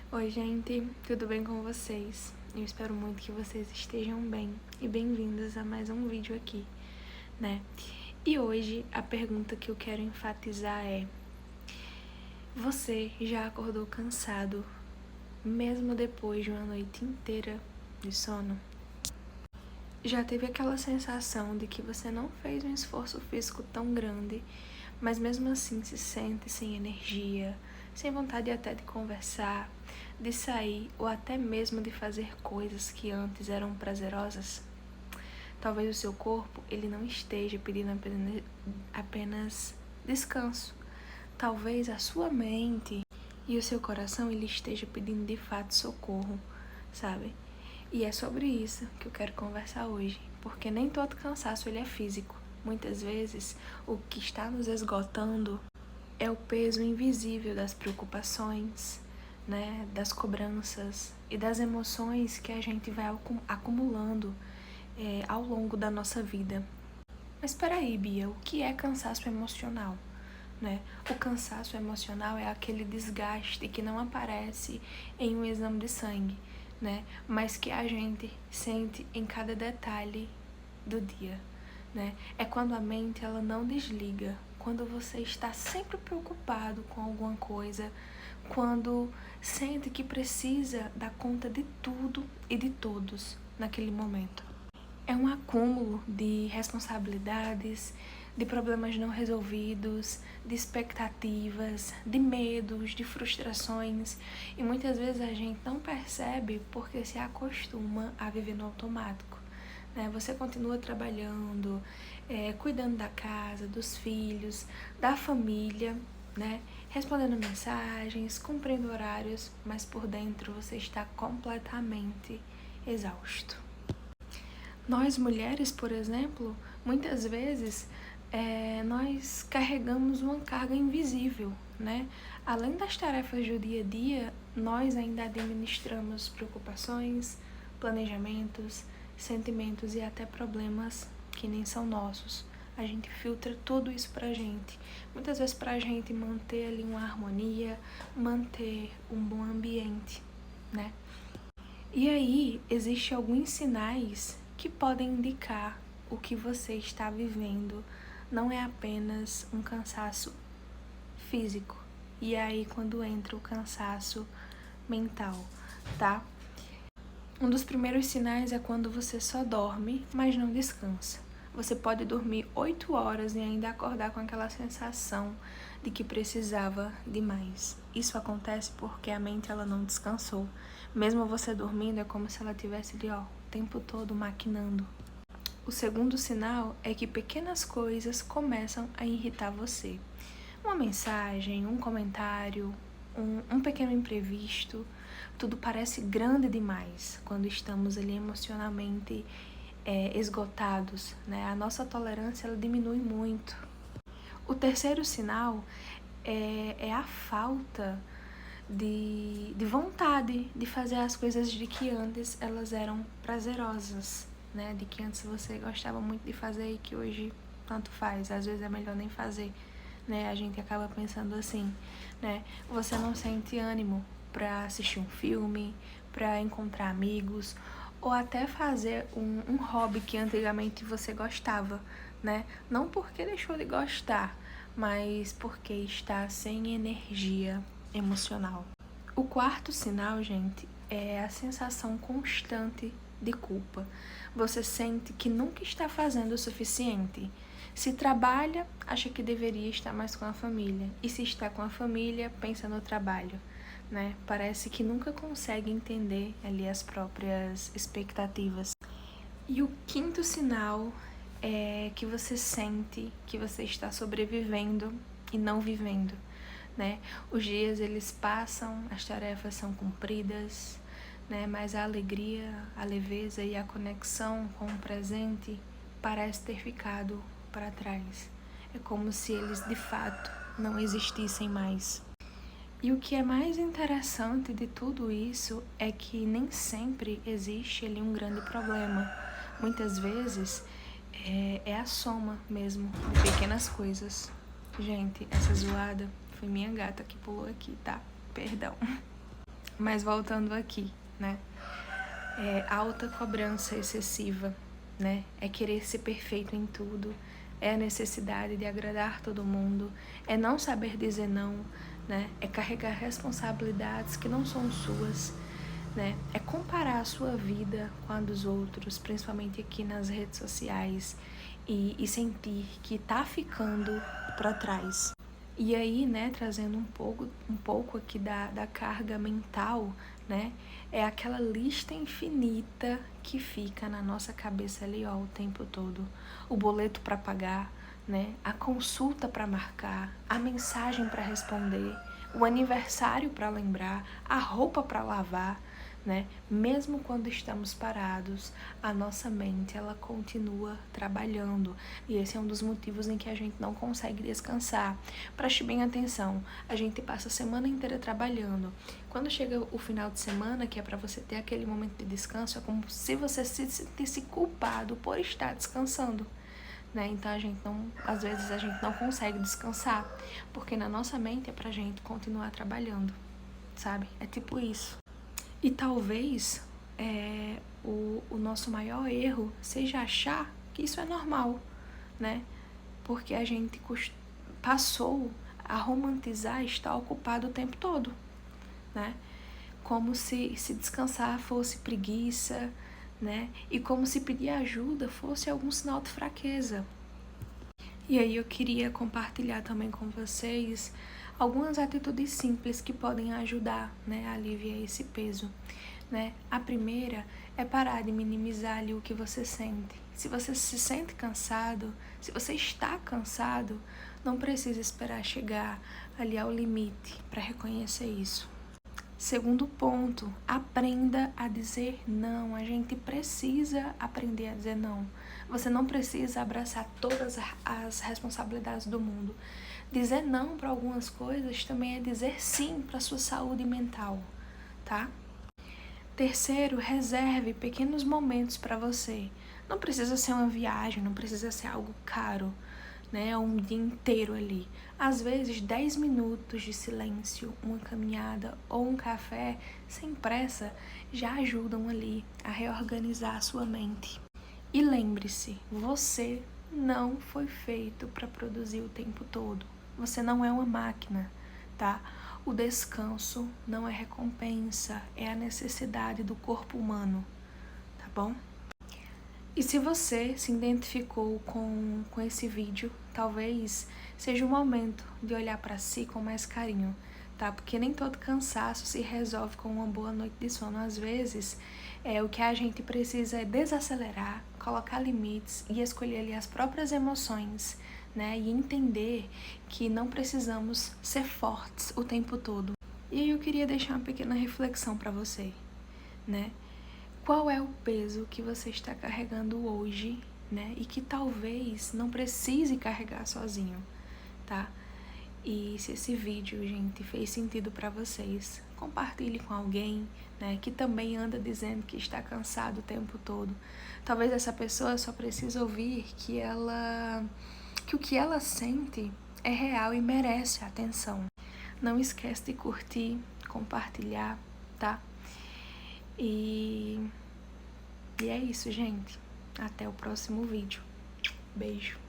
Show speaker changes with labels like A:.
A: Oi, gente, tudo bem com vocês? Eu espero muito que vocês estejam bem e bem-vindos a mais um vídeo aqui, né? E hoje a pergunta que eu quero enfatizar é: você já acordou cansado, mesmo depois de uma noite inteira de sono? Já teve aquela sensação de que você não fez um esforço físico tão grande, mas mesmo assim se sente sem energia, sem vontade até de conversar, de sair ou até mesmo de fazer coisas que antes eram prazerosas? Talvez o seu corpo ele não esteja pedindo apenas descanso. Talvez a sua mente e o seu coração ele esteja pedindo de fato socorro, sabe? E é sobre isso que eu quero conversar hoje, porque nem todo cansaço ele é físico. Muitas vezes, o que está nos esgotando é o peso invisível das preocupações, né, das cobranças e das emoções que a gente vai acumulando ao longo da nossa vida. Mas espera aí, Bia, o que é cansaço emocional? Né? O cansaço emocional é aquele desgaste que não aparece em um exame de sangue, né? Mas que a gente sente em cada detalhe do dia, né? É quando a mente ela não desliga, quando você está sempre preocupado com alguma coisa, quando sente que precisa dar conta de tudo e de todos naquele momento. É um acúmulo de responsabilidades, de problemas não resolvidos, de expectativas, de medos, de frustrações, e muitas vezes a gente não percebe porque se acostuma a viver no automático, né? Você continua trabalhando, cuidando da casa, dos filhos, da família, né? Respondendo mensagens, cumprindo horários, mas por dentro você está completamente exausto. Nós mulheres, por exemplo, muitas vezes nós carregamos uma carga invisível, né? Além das tarefas do dia a dia, nós ainda administramos preocupações, planejamentos, sentimentos e até problemas que nem são nossos. A gente filtra tudo isso pra gente. Muitas vezes pra gente manter ali uma harmonia, manter um bom ambiente, né? E aí, existem alguns sinais que podem indicar o que você está vivendo. Não é apenas um cansaço físico. E aí, quando entra o cansaço mental, tá? Um dos primeiros sinais é quando você só dorme, mas não descansa. Você pode dormir 8 horas e ainda acordar com aquela sensação de que precisava de mais. Isso acontece porque a mente ela não descansou. Mesmo você dormindo, é como se ela estivesse ali, o tempo todo maquinando. O segundo sinal é que pequenas coisas começam a irritar você. Uma mensagem, um comentário, um pequeno imprevisto, tudo parece grande demais quando estamos ali emocionalmente esgotados, né? A nossa tolerância ela diminui muito. O terceiro sinal é a falta de vontade de fazer as coisas de que antes elas eram prazerosas, né? De que antes você gostava muito de fazer e que hoje tanto faz, às vezes é melhor nem fazer, né? A gente acaba pensando assim, né? Você não sente ânimo para assistir um filme, para encontrar amigos ou até fazer um hobby que antigamente você gostava, né? Não porque deixou de gostar, mas porque está sem energia emocional. O quarto sinal, gente, é a sensação constante de culpa. Você sente que nunca está fazendo o suficiente. Se trabalha, acha que deveria estar mais com a família. E se está com a família, pensa no trabalho, né? Parece que nunca consegue entender ali as próprias expectativas. E o quinto sinal é que você sente que você está sobrevivendo e não vivendo, né? Os dias eles passam, as tarefas são cumpridas, né? Mas a alegria, a leveza e a conexão com o presente parece ter ficado para trás. É como se eles de fato não existissem mais. E o que é mais interessante de tudo isso é que nem sempre existe ali um grande problema. Muitas vezes é a soma mesmo de pequenas coisas. Gente, essa zoada foi minha gata que pulou aqui, tá? Perdão. Mas voltando aqui, né? Alta cobrança excessiva, né? É querer ser perfeito em tudo, é a necessidade de agradar todo mundo, é não saber dizer não, né? É carregar responsabilidades que não são suas, né? É comparar a sua vida com a dos outros, principalmente aqui nas redes sociais, e sentir que tá ficando para trás. E aí, né, trazendo um pouco aqui da carga mental, né, é aquela lista infinita que fica na nossa cabeça ali, ó, o tempo todo. O boleto para pagar, né, a consulta para marcar, a mensagem para responder, o aniversário para lembrar, a roupa para lavar, né? Mesmo quando estamos parados, a nossa mente ela continua trabalhando, e esse é um dos motivos em que a gente não consegue descansar. Preste bem atenção, a gente passa a semana inteira trabalhando. Quando chega o final de semana, que é para você ter aquele momento de descanso, é como se você se sentisse culpado por estar descansando. Né? Então às vezes a gente não consegue descansar, porque na nossa mente é pra gente continuar trabalhando, sabe? É tipo isso. E talvez o nosso maior erro seja achar que isso é normal, né? Porque a gente passou a romantizar estar ocupado o tempo todo, né? Como se descansar fosse preguiça, né? E como se pedir ajuda fosse algum sinal de fraqueza. E aí eu queria compartilhar também com vocês algumas atitudes simples que podem ajudar, né, a aliviar esse peso, né? A primeira é parar de minimizar ali o que você sente. Se você se sente cansado, se você está cansado, não precisa esperar chegar ali ao limite para reconhecer isso. Segundo ponto, aprenda a dizer não. A gente precisa aprender a dizer não. Você não precisa abraçar todas as responsabilidades do mundo. Dizer não para algumas coisas também é dizer sim para a sua saúde mental, tá? Terceiro, reserve pequenos momentos para você. Não precisa ser uma viagem, não precisa ser algo caro, né? Um dia inteiro ali. Às vezes, 10 minutos de silêncio, uma caminhada ou um café, sem pressa, já ajudam ali a reorganizar a sua mente. E lembre-se, você não foi feito para produzir o tempo todo. Você não é uma máquina, tá? O descanso não é recompensa, é a necessidade do corpo humano, tá bom? E se você se identificou com esse vídeo, talvez seja o momento de olhar para si com mais carinho, tá? Porque nem todo cansaço se resolve com uma boa noite de sono. Às vezes, o que a gente precisa é desacelerar, colocar limites e escolher ali as próprias emoções, né? E entender que não precisamos ser fortes o tempo todo. E aí eu queria deixar uma pequena reflexão para você, né? Qual é o peso que você está carregando hoje, né? E que talvez não precise carregar sozinho, tá? E se esse vídeo, gente, fez sentido para vocês, compartilhe com alguém, né? Que também anda dizendo que está cansado o tempo todo. Talvez essa pessoa só precise ouvir que o que ela sente é real e merece atenção. Não esquece de curtir, compartilhar, tá? E é isso, gente. Até o próximo vídeo. Beijo.